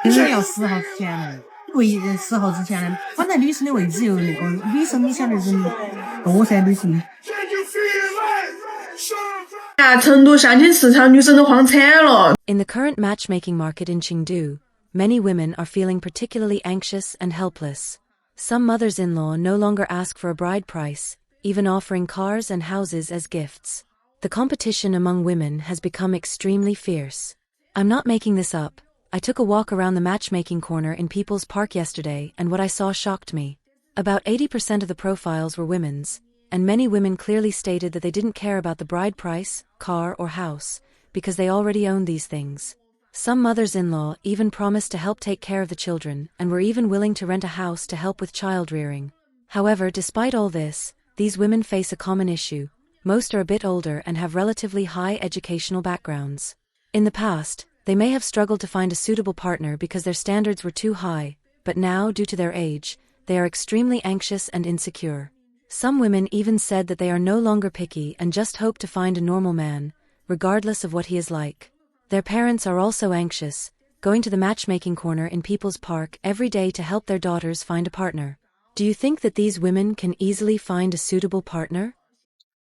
其实要10号之前呢，10号之前呢，反正女生的位置有那个女生，你晓得人多噻，女生。成都相亲市场女生都慌惨了。In the current matchmaking market in Chengdu, many women are feeling particularly anxious and helpless. Some mothers-in-law no longer ask for a bride price, even offering cars and houses as gifts. The competition among women has become extremely fierce. I'm not making this up. I took a walk around the matchmaking corner in People's Park yesterday, and what I saw shocked me. About 80% of the profiles were women's, and many women clearly stated that they didn't care about the bride price, car or house, because they already owned these things. Some mothers-in-law even promised to help take care of the children and were even willing to rent a house to help with child rearing. However, despite all this, these women face a common issue. Most are a bit older and have relatively high educational backgrounds. In the past, they may have struggled to find a suitable partner because their standards were too high, but now, due to their age, they are extremely anxious and insecure. Some women even said that they are no longer picky and just hope to find a normal man, regardless of what he is like. Their parents are also anxious, going to the matchmaking corner in People's Park every day to help their daughters find a partner. Do you think that these women can easily find a suitable partner?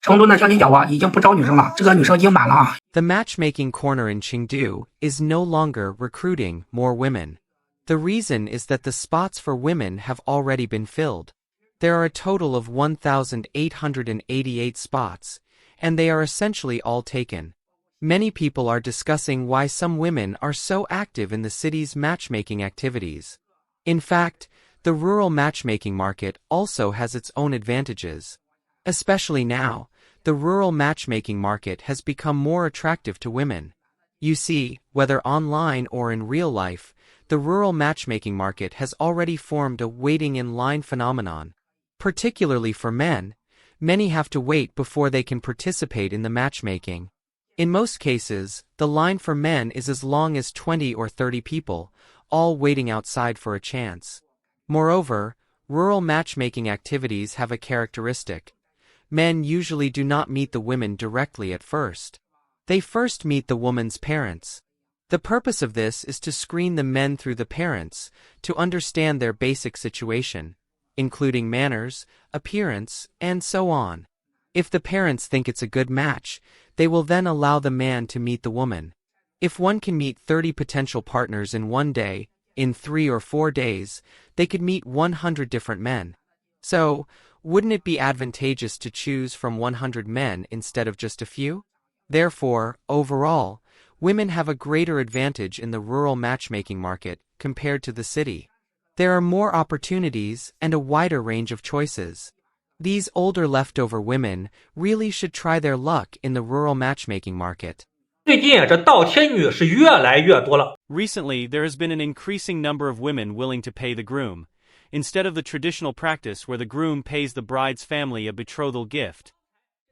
成都的相亲角已经不招女生了，这个女生已经满了啊。The matchmaking corner in Chengdu is no longer recruiting more women. The reason is that the spots for women have already been filled. There are a total of 1,888 spots, and they are essentially all taken. Many people are discussing why some women are so active in the city's matchmaking activities. In fact, the rural matchmaking market also has its own advantages. Especially now, the rural matchmaking market has become more attractive to women. You see, whether online or in real life, the rural matchmaking market has already formed a waiting in line phenomenon. Particularly for men, many have to wait before they can participate in the matchmaking. In most cases, the line for men is as long as 20 or 30 people, all waiting outside for a chance. Moreover, rural matchmaking activities have a characteristic. Men usually do not meet the women directly at first. They first meet the woman's parents. The purpose of this is to screen the men through the parents, to understand their basic situation, including manners, appearance, and so on. If the parents think it's a good match, they will then allow the man to meet the woman. If one can meet 30 potential partners in one day, in 3 or 4 days, they could meet 100 different men. So, wouldn't it be advantageous to choose from 100 men instead of just a few? Therefore, overall, women have a greater advantage in the rural matchmaking market compared to the city. There are more opportunities and a wider range of choices. These older leftover women really should try their luck in the rural matchmaking market. 最近这倒贴女是越来越多了。 Recently, there has been an increasing number of women willing to pay the groom, instead of the traditional practice where the groom pays the bride's family a betrothal gift.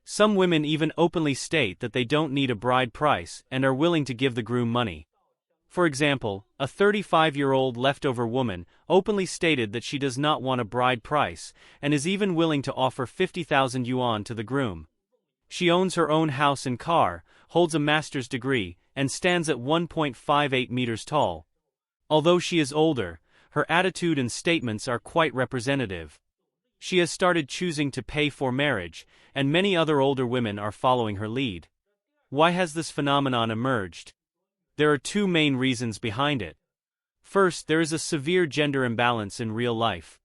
Some women even openly state that they don't need a bride price and are willing to give the groom money. For example, a 35-year-old leftover woman openly stated that she does not want a bride price and is even willing to offer 50,000 yuan to the groom. She owns her own house and car, holds a master's degree, and stands at 1.58 meters tall. Although she is older, her attitude and statements are quite representative. She has started choosing to pay for marriage, and many other older women are following her lead. Why has this phenomenon emerged? There are two main reasons behind it. First, there is a severe gender imbalance in real life.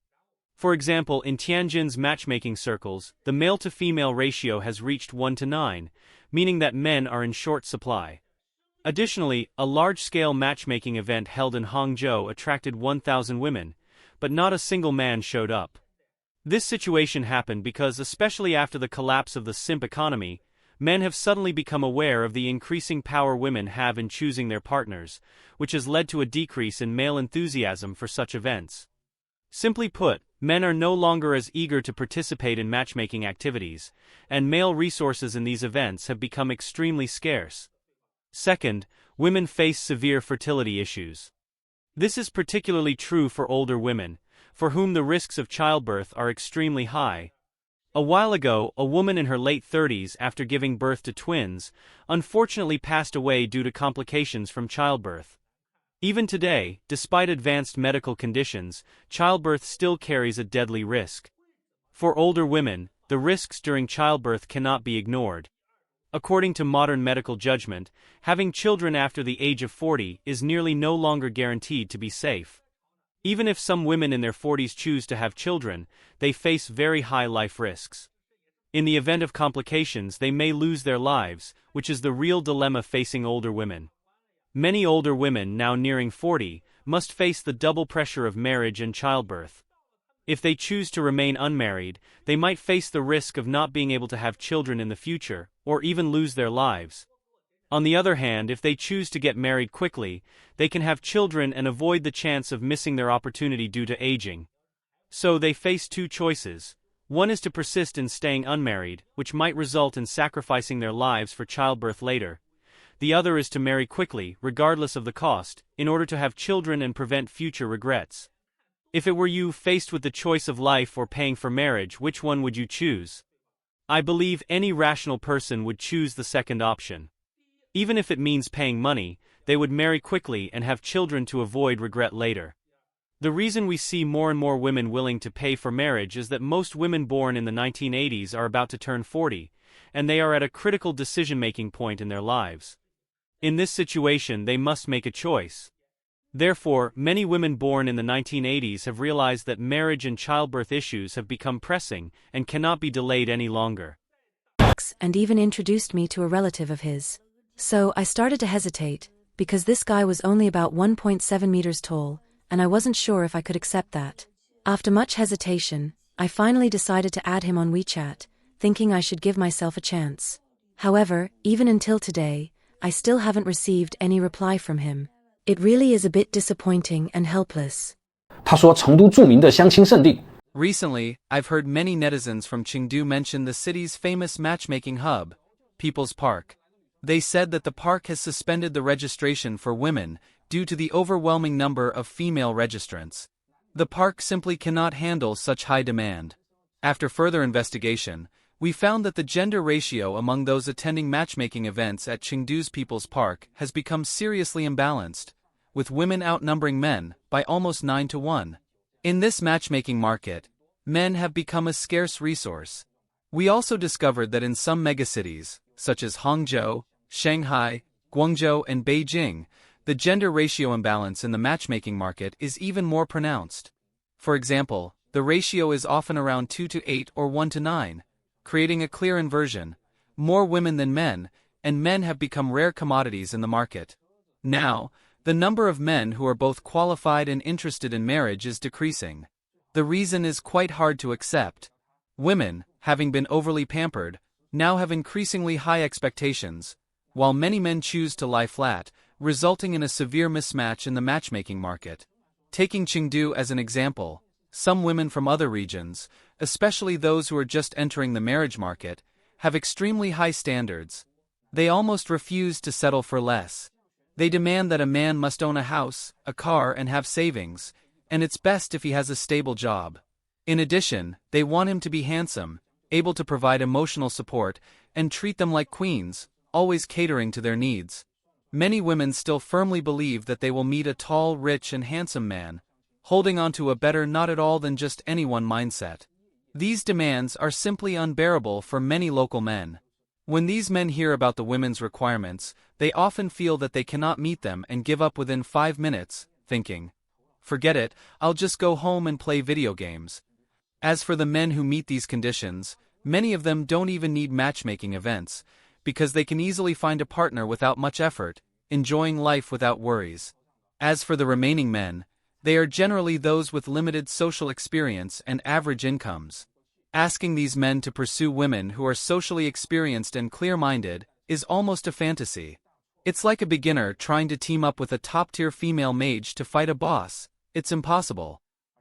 For example, in Tianjin's matchmaking circles, the male-to-female ratio has reached 1:9, meaning that men are in short supply. Additionally, a large-scale matchmaking event held in Hangzhou attracted 1,000 women, but not a single man showed up. This situation happened because, especially after the collapse of the simp economy, men have suddenly become aware of the increasing power women have in choosing their partners, which has led to a decrease in male enthusiasm for such events. Simply put, men are no longer as eager to participate in matchmaking activities, and male resources in these events have become extremely scarce. Second, women face severe fertility issues. This is particularly true for older women, for whom the risks of childbirth are extremely high. A while ago, a woman in her late 30s, after giving birth to twins, unfortunately passed away due to complications from childbirth. Even today, despite advanced medical conditions, childbirth still carries a deadly risk. For older women, the risks during childbirth cannot be ignored. According to modern medical judgment, having children after the age of 40 is nearly no longer guaranteed to be safe. Even if some women in their 40s choose to have children, they face very high life risks. In the event of complications, they may lose their lives, which is the real dilemma facing older women. Many older women, now nearing 40, must face the double pressure of marriage and childbirth. If they choose to remain unmarried, they might face the risk of not being able to have children in the future, or even lose their lives. On the other hand, if they choose to get married quickly, they can have children and avoid the chance of missing their opportunity due to aging. So they face two choices. One is to persist in staying unmarried, which might result in sacrificing their lives for childbirth later. The other is to marry quickly, regardless of the cost, in order to have children and prevent future regrets. If it were you faced with the choice of life or paying for marriage, which one would you choose? I believe any rational person would choose the second option. Even if it means paying money, they would marry quickly and have children to avoid regret later. The reason we see more and more women willing to pay for marriage is that most women born in the 1980s are about to turn 40, and they are at a critical decision-making point in their lives. In this situation, they must make a choice. Therefore, many women born in the 1980s have realized that marriage and childbirth issues have become pressing and cannot be delayed any longer. And even introduced me to a relative of his. So I started to hesitate, because this guy was only about 1.7 meters tall, and I wasn't sure if I could accept that. After much hesitation, I finally decided to add him on WeChat, thinking I should give myself a chance. However, even until today, I still haven't received any reply from him. It really is a bit disappointing and helpless. 他说成都著名的相亲圣地。 Recently, I've heard many netizens from Chengdu mention the city's famous matchmaking hub, People's Park. They said that the park has suspended the registration for women due to the overwhelming number of female registrants. The park simply cannot handle such high demand. After further investigation, we found that the gender ratio among those attending matchmaking events at Chengdu's People's Park has become seriously imbalanced, with women outnumbering men by almost 9 to 1. In this matchmaking market, men have become a scarce resource. We also discovered that in some megacities, such as Hangzhou, Shanghai, Guangzhou, and Beijing, the gender ratio imbalance in the matchmaking market is even more pronounced. For example, the ratio is often around 2 to 8 or 1 to 9, creating a clear inversion. More women than men, and men have become rare commodities in the market. Now, the number of men who are both qualified and interested in marriage is decreasing. The reason is quite hard to accept. Women, having been overly pampered, now have increasingly high expectations, while many men choose to lie flat, resulting in a severe mismatch in the matchmaking market. Taking Chengdu as an example, some women from other regions, especially those who are just entering the marriage market, have extremely high standards. They almost refuse to settle for less. They demand that a man must own a house, a car, and have savings, and it's best if he has a stable job. In addition, they want him to be handsome, able to provide emotional support, and treat them like queens, always catering to their needs. Many women still firmly believe that they will meet a tall, rich, and handsome man, holding on to a better not at all than just anyone mindset. These demands are simply unbearable for many local men. When these men hear about the women's requirements, they often feel that they cannot meet them and give up within 5 minutes, thinking, "Forget it, I'll just go home and play video games." As for the men who meet these conditions, many of them don't even need matchmaking events, because they can easily find a partner without much effort, enjoying life without worries. As for the remaining men, they are generally those with limited social experience and average incomes. Asking these men to pursue women who are socially experienced and clear-minded is almost a fantasy. It's like a beginner trying to team up with a top-tier female mage to fight a boss. It's impossible.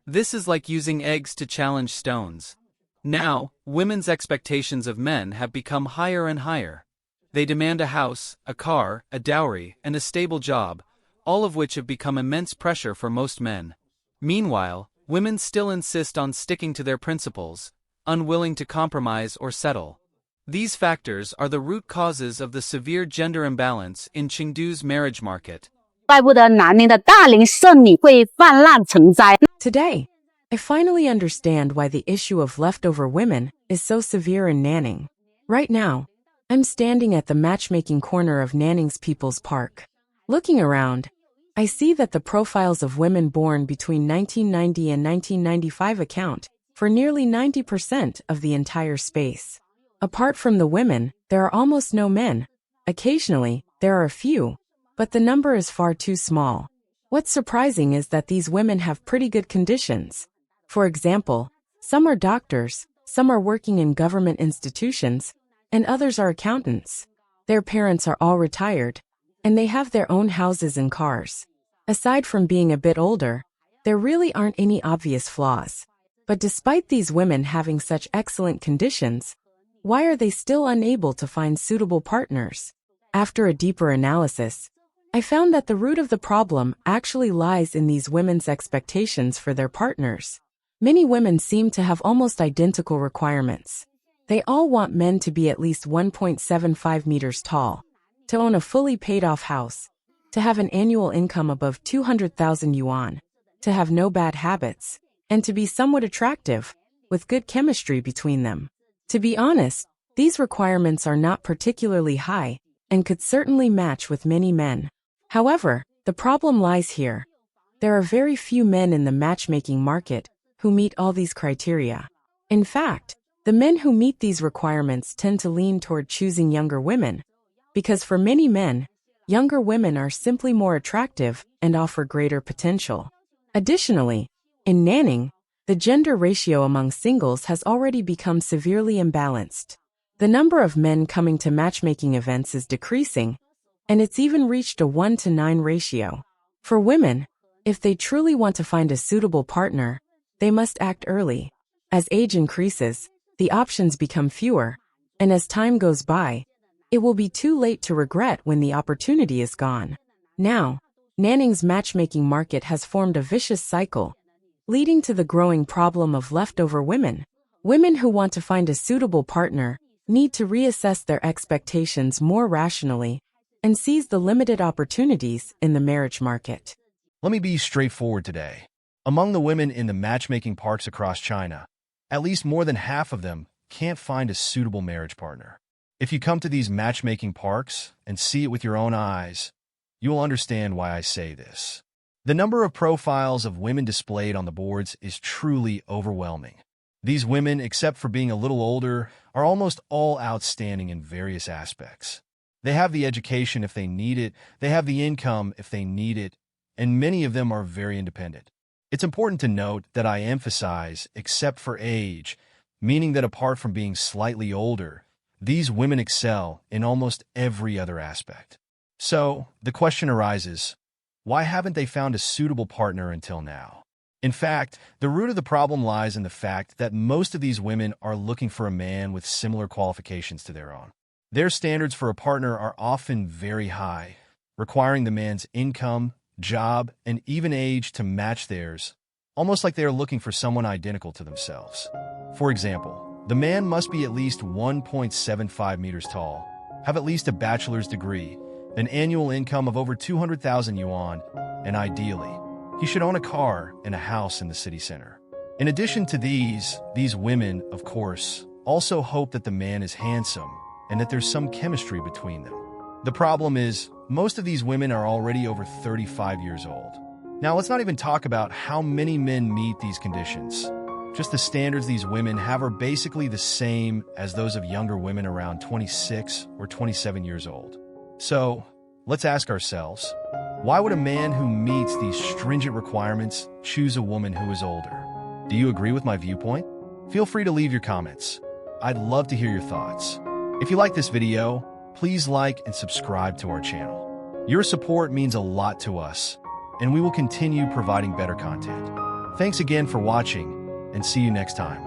This is like using eggs to challenge stones. Now, women's expectations of men have become higher and higher. They demand a house, a car, a dowry, and a stable job, all of which have become immense pressure for most men. Meanwhile, women still insist on sticking to their principles, unwilling to compromise or settle. These factors are the root causes of the severe gender imbalance in Chengdu's marriage market. Today, I finally understand why the issue of leftover women is so severe in Nanning. Right now, I'm standing at the matchmaking corner of Nanning's People's Park. Looking around, I see that the profiles of women born between 1990 and 1995 account for nearly 90% of the entire space. Apart from the women, there are almost no men. Occasionally, there are a few, but the number is far too small. What's surprising is that these women have pretty good conditions. For example, some are doctors, some are working in government institutions, and others are accountants. Their parents are all retired, and they have their own houses and cars. Aside from being a bit older, there really aren't any obvious flaws. But despite these women having such excellent conditions, why are they still unable to find suitable partners? After a deeper analysis, I found that the root of the problem actually lies in these women's expectations for their partners. Many women seem to have almost identical requirements. They all want men to be at least 1.75 meters tall, to own a fully paid-off house, to have an annual income above 200,000 yuan, to have no bad habits, and to be somewhat attractive, with good chemistry between them. To be honest, these requirements are not particularly high and could certainly match with many men. However, the problem lies here. There are very few men in the matchmaking market who meet all these criteria. In fact, the men who meet these requirements tend to lean toward choosing younger women, because for many men, younger women are simply more attractive and offer greater potential. Additionally, in Nanning, the gender ratio among singles has already become severely imbalanced. The number of men coming to matchmaking events is decreasing, and it's even reached a 1-to-9 ratio. For women, if they truly want to find a suitable partner, they must act early. As age increases, the options become fewer, and as time goes by, it will be too late to regret when the opportunity is gone. Now, Nanning's matchmaking market has formed a vicious cycle, leading to the growing problem of leftover women. Women who want to find a suitable partner need to reassess their expectations more rationally and seize the limited opportunities in the marriage market. Let me be straightforward today. Among the women in the matchmaking parks across China, at least more than half of them can't find a suitable marriage partner. If you come to these matchmaking parks and see it with your own eyes, you will understand why I say this. The number of profiles of women displayed on the boards is truly overwhelming. These women, except for being a little older, are almost all outstanding in various aspects. They have the education if they need it, they have the income if they need it, and many of them are very independent. It's important to note that I emphasize except for age, meaning that apart from being slightly older, these women excel in almost every other aspect. So, the question arises, why haven't they found a suitable partner until now? In fact, the root of the problem lies in the fact that most of these women are looking for a man with similar qualifications to their own. Their standards for a partner are often very high, requiring the man's income, job, and even age to match theirs, almost like they are looking for someone identical to themselves. For example, the man must be at least 1.75 meters tall, have at least a bachelor's degree, an annual income of over 200,000 yuan, and ideally, he should own a car and a house in the city center. In addition to these women, of course, also hope that the man is handsome and that there's some chemistry between them. The problem is, most of these women are already over 35 years old. Now, let's not even talk about how many men meet these conditions. Just the standards these women have are basically the same as those of younger women around 26 or 27 years old. So, let's ask ourselves, why would a man who meets these stringent requirements choose a woman who is older? Do you agree with my viewpoint? Feel free to leave your comments. I'd love to hear your thoughts. If you like this video, please like and subscribe to our channel. Your support means a lot to us, and we will continue providing better content. Thanks again for watching, and see you next time.